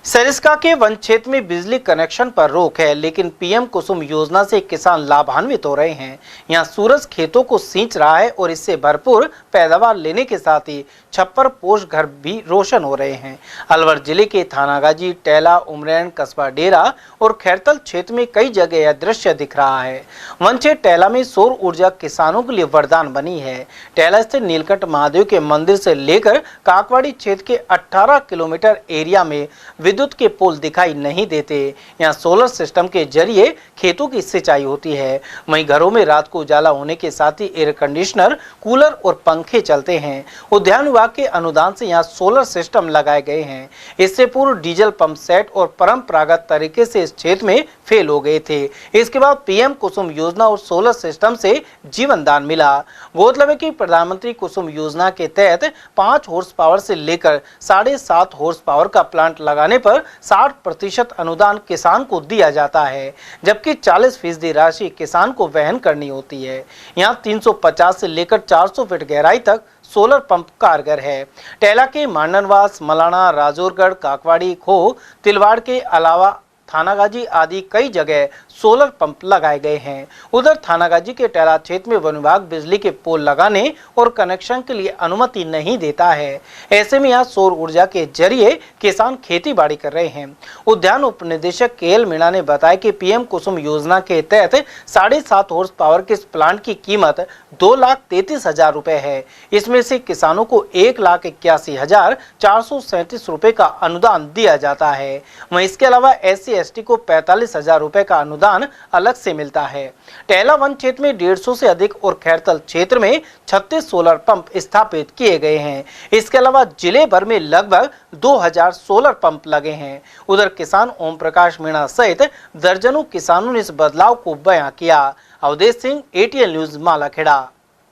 सरिस्का के वन क्षेत्र में बिजली कनेक्शन पर रोक है, लेकिन पीएम कुसुम योजना से किसान लाभान्वित हो रहे हैं। यहां सूरज खेतों को सींच रहा है और इससे भरपूर पैदावार लेने के साथ ही छप्पर पोष घर भी रोशन हो रहे हैं। अलवर जिले के थानागाजी, टेला, उमरैन, कस्बा डेरा और खैरतल क्षेत्र में कई जगह यह दृश्य दिख रहा है। वन क्षेत्र टेला में सौर ऊर्जा किसानों के लिए वरदान बनी है। टेला स्थित नीलकंठ महादेव के मंदिर से लेकर काकवाड़ी क्षेत्र के 18 किलोमीटर एरिया में विद्युत के पोल दिखाई नहीं देते। यहाँ सोलर सिस्टम के जरिए खेतों की सिंचाई होती है। वहीं घरों में रात को उजाला होने के साथ ही एयर कंडीशनर, कूलर और पंखे चलते हैं। उद्यान विभाग के अनुदान से यहाँ सोलर सिस्टम लगाए गए हैं। इससे पूर्व डीजल पंप सेट और परंपरागत तरीके से इस क्षेत्र में फेल हो गए थे। इसके बाद पीएम कुसुम योजना और सोलर सिस्टम से जीवन दान मिला। गौरतलब है कि प्रधानमंत्री कुसुम योजना के तहत 5 हॉर्स पावर से लेकर 7.5 हॉर्स पावर का प्लांट लगाने पर 60% अनुदान किसान को दिया जाता है, जबकि 40% राशि किसान को वहन करनी होती है। यहाँ 350 से लेकर 400 फीट गहराई तक सोलर पंप कारगर है। टेला के मांडनवास, मलाना, राजौरगढ़, काकवाड़ी, खो, तिलवाड़ के अलावा थानागाजी आदि कई जगह सोलर पंप लगाए गए हैं। उधर थानागाजी के टेला क्षेत्र में वन विभाग बिजली के पोल लगाने और कनेक्शन के लिए अनुमति नहीं देता है। ऐसे में यहाँ सौर ऊर्जा के जरिए किसान खेती बाड़ी कर रहे हैं। उद्यान उप निदेशक केएल मीणा ने बताया कि पीएम कुसुम योजना के तहत 7.5 हॉर्स पावर के इस प्लांट की कीमत 2,33,000 रुपए है। इसमें से किसानों को 1,81,437 रुपए का अनुदान दिया जाता है। वहीं इसके अलावा SC/ST को 45,000 रुपए का अनुदान अलग से मिलता है। टेला वन क्षेत्र में 150 से अधिक और खैरतल क्षेत्र में 36 सोलर पंप स्थापित किए गए हैं। इसके अलावा जिले भर में लगभग 2000 सोलर पंप लगे हैं। उधर किसान ओम प्रकाश मीणा सहित दर्जनों किसानों ने इस बदलाव को बयां किया। Awadhesh Singh, ATL news, Malakheda.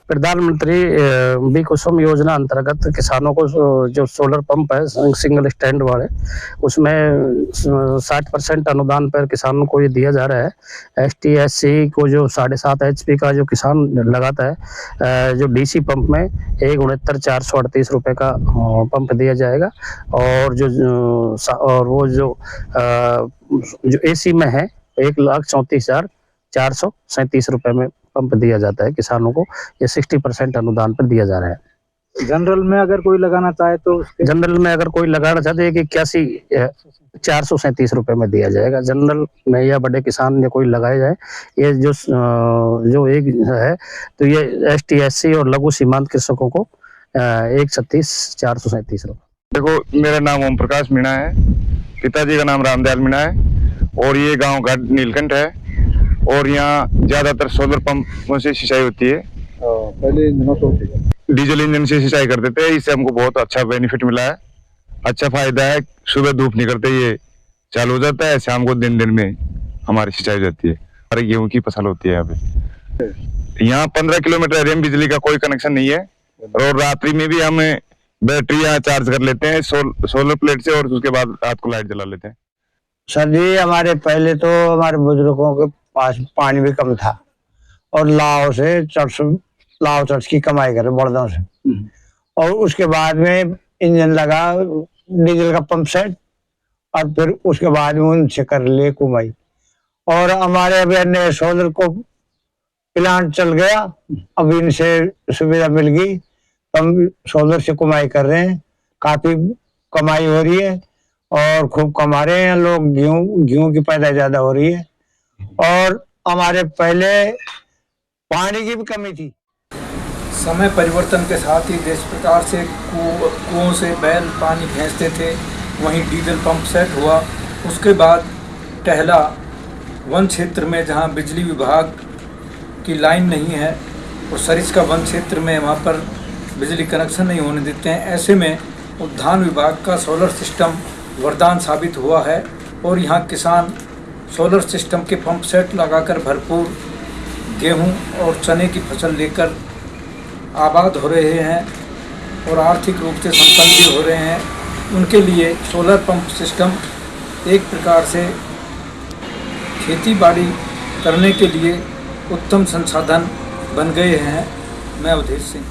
प्रधानमंत्री बी कुसुम योजना अंतर्गत किसानों को जो सोलर पंप है सिंगल स्टैंड वाले, उसमें 60% अनुदान पर किसानों को ये दिया जा रहा है। ST/SC को जो 7.5 HP का जो किसान लगाता है, जो DC पंप में 1,69,438 रुपए का पंप दिया जाएगा। और वो जो AC में है 1,34,437 रुपए में पंप दिया जाता है किसानों को। ये 60% अनुदान पर दिया जा रहा है। जनरल में अगर कोई लगाना चाहे तो जनरल में अगर कोई लगाना चाहते हैं कि 81,437 रुपए में दिया जाएगा। जनरल में या बड़े किसान ने कोई लगाया जाए, ये जो एक है तो ये ST/SC और लघु सीमांत कृषकों को 1,36,437 रुपए। देखो, मेरा नाम ओम प्रकाश मीणा है, पिताजी का नाम रामदयाल मीणा है और ये गांव का नीलकंठ है। और यहाँ ज्यादातर सोलर पंपों से सिंचाई होती है। पहले इंजनों से होती है, डीजल इंजन से सिंचाई करते थे। इससे हमको बहुत अच्छा बेनिफिट मिला है, अच्छा फायदा है। सुबह धूप निकलते ये चालू हो जाता है, शाम को दिन में हमारी सिंचाई हो जाती है। और गेहूं की फसल होती है। यहाँ पे 15 किलोमीटर एरिया में बिजली का कोई कनेक्शन नहीं है। और रात्रि में भी हम बैटरी यहाँ चार्ज कर लेते हैं सोलर प्लेट से, और उसके बाद रात को लाइट जला लेते हैं। सर जी, हमारे पहले तो हमारे बुजुर्गों के पास पानी भी कम था और लाव चर्च की कमाई करे बड़दों से। और उसके बाद में इंजन लगा, डीजल का पंप सेट, और फिर उसके बाद में उनसे कर लिए कमाई। और हमारे अभी नए सोलर को प्लांट चल गया, अब इनसे सुविधा मिल गई, हम सोलर से कमाई कर रहे हैं। काफी कमाई हो रही है और खूब कमा रहे हैं लोग। गेहूं की पैदावार ज्यादा हो रही है। और हमारे पहले पानी की भी कमी थी। समय परिवर्तन के साथ ही जिस प्रकार से कुओं से बैल पानी खींचते थे, वहीं डीजल पंप सेट हुआ। उसके बाद टहला वन क्षेत्र में जहां बिजली विभाग की लाइन नहीं है और सरिस्का वन क्षेत्र में वहां पर बिजली कनेक्शन नहीं होने देते हैं, ऐसे में उद्यान विभाग का सोलर सिस्टम वरदान साबित हुआ है। और यहाँ किसान सोलर सिस्टम के पंप सेट लगाकर भरपूर गेहूं और चने की फसल लेकर आबाद हो रहे हैं और आर्थिक रूप से संपन्न भी हो रहे हैं। उनके लिए सोलर पंप सिस्टम एक प्रकार से खेती बाड़ी करने के लिए उत्तम संसाधन बन गए हैं। मैं अवधेश सिंह।